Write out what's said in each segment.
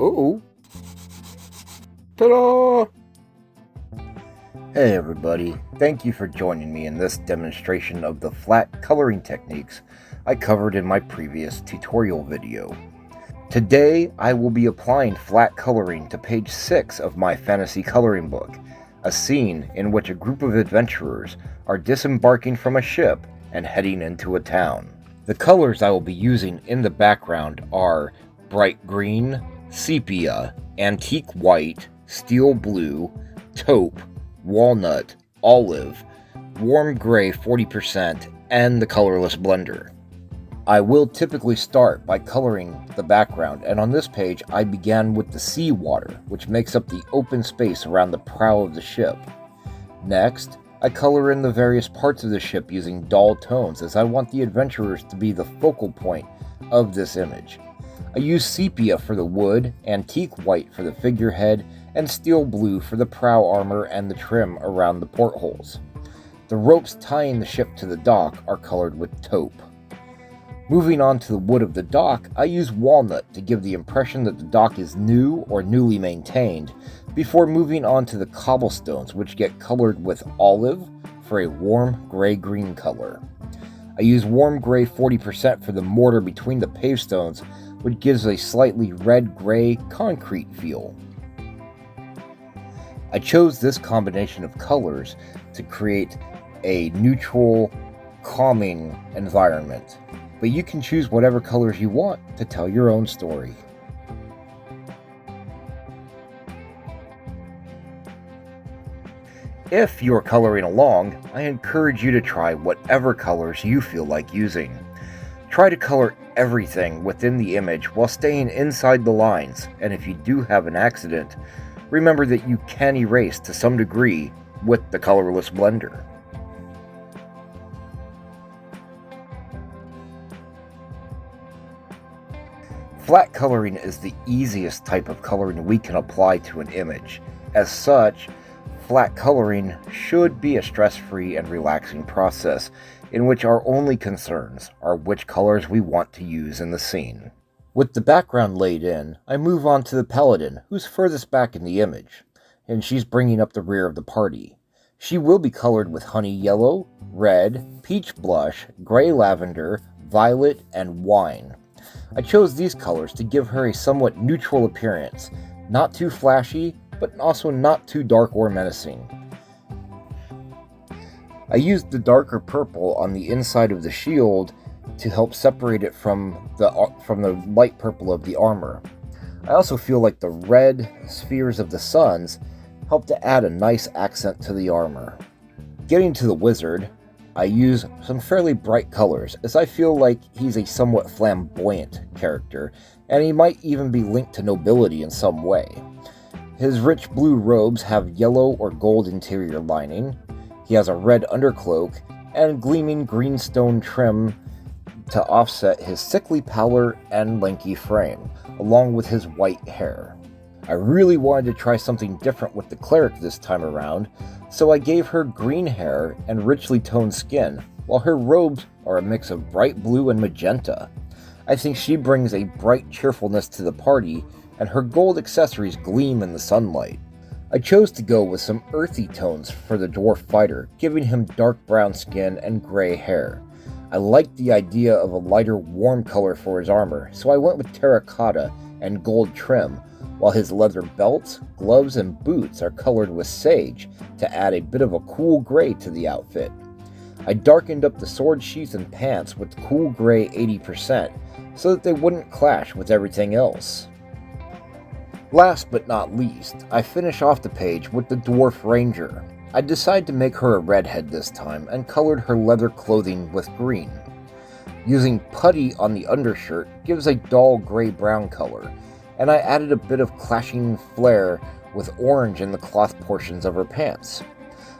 Oh, ta-da! Hey everybody, thank you for joining me in this demonstration of the flat coloring techniques I covered in my previous tutorial video. Today I will be applying flat coloring to page 6 of my fantasy coloring book, a scene in which a group of adventurers are disembarking from a ship and heading into a town. The colors I will be using in the background are bright green, sepia, antique white, steel blue, taupe, walnut, olive, warm gray 40%, and the colorless blender. I will typically start by coloring the background, and on this page I began with the sea water, which makes up the open space around the prow of the ship. Next, I color in the various parts of the ship using dull tones, as I want the adventurers to be the focal point of this image. I use sepia for the wood, antique white for the figurehead, and steel blue for the prow armor and the trim around the portholes. The ropes tying the ship to the dock are colored with taupe. Moving on to the wood of the dock, I use walnut to give the impression that the dock is new or newly maintained, before moving on to the cobblestones, which get colored with olive for a warm gray-green color. I use warm gray 40% for the mortar between the pavestones, which gives a slightly red-gray concrete feel. I chose this combination of colors to create a neutral, calming environment, but you can choose whatever colors you want to tell your own story. If you're coloring along, I encourage you to try whatever colors you feel like using. Try to color everything within the image while staying inside the lines, and if you do have an accident, remember that you can erase to some degree with the colorless blender. Flat coloring is the easiest type of coloring we can apply to an image. As such, flat coloring should be a stress-free and relaxing process in which our only concerns are which colors we want to use in the scene. With the background laid in, I move on to the paladin, who's furthest back in the image, and she's bringing up the rear of the party. She will be colored with honey yellow, red, peach blush, gray lavender, violet, and wine. I chose these colors to give her a somewhat neutral appearance, not too flashy, but also not too dark or menacing. I used the darker purple on the inside of the shield to help separate it from the light purple of the armor. I also feel like the red spheres of the suns help to add a nice accent to the armor. Getting to the wizard, I use some fairly bright colors, as I feel like he's a somewhat flamboyant character, and he might even be linked to nobility in some way. His rich blue robes have yellow or gold interior lining, he has a red undercloak, and gleaming green stone trim to offset his sickly pallor and lanky frame, along with his white hair. I really wanted to try something different with the cleric this time around, so I gave her green hair and richly toned skin, while her robes are a mix of bright blue and magenta. I think she brings a bright cheerfulness to the party, and her gold accessories gleam in the sunlight. I chose to go with some earthy tones for the dwarf fighter, giving him dark brown skin and gray hair. I liked the idea of a lighter warm color for his armor, so I went with terracotta and gold trim, while his leather belts, gloves, and boots are colored with sage to add a bit of a cool gray to the outfit. I darkened up the sword sheath and pants with cool gray 80% so that they wouldn't clash with everything else. Last but not least, I finish off the page with the dwarf ranger. I decided to make her a redhead this time and colored her leather clothing with green. Using putty on the undershirt gives a dull gray-brown color, and I added a bit of clashing flair with orange in the cloth portions of her pants.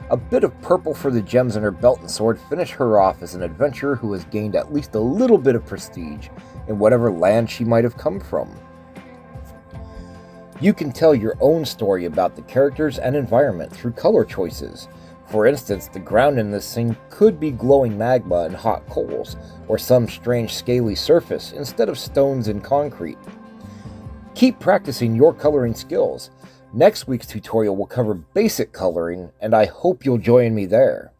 A bit of purple for the gems in her belt and sword finish her off as an adventurer who has gained at least a little bit of prestige in whatever land she might have come from. You can tell your own story about the characters and environment through color choices. For instance, the ground in this scene could be glowing magma and hot coals, or some strange scaly surface instead of stones and concrete. Keep practicing your coloring skills. Next week's tutorial will cover basic coloring, and I hope you'll join me there.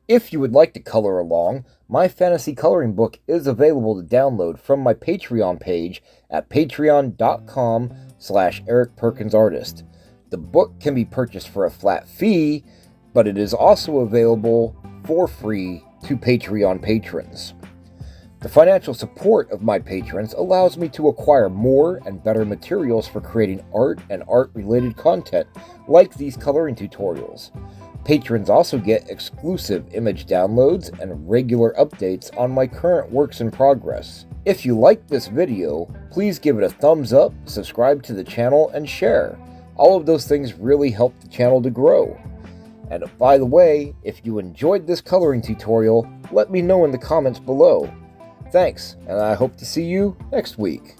If you would like to color along, my fantasy coloring book is available to download from my Patreon page at patreon.com/EricPerkinsArtist. The book can be purchased for a flat fee, but it is also available for free to Patreon patrons. The financial support of my patrons allows me to acquire more and better materials for creating art and art-related content like these coloring tutorials. Patrons also get exclusive image downloads and regular updates on my current works in progress. If you liked this video, please give it a thumbs up, subscribe to the channel, and share. All of those things really help the channel to grow. And by the way, if you enjoyed this coloring tutorial, let me know in the comments below. Thanks, and I hope to see you next week.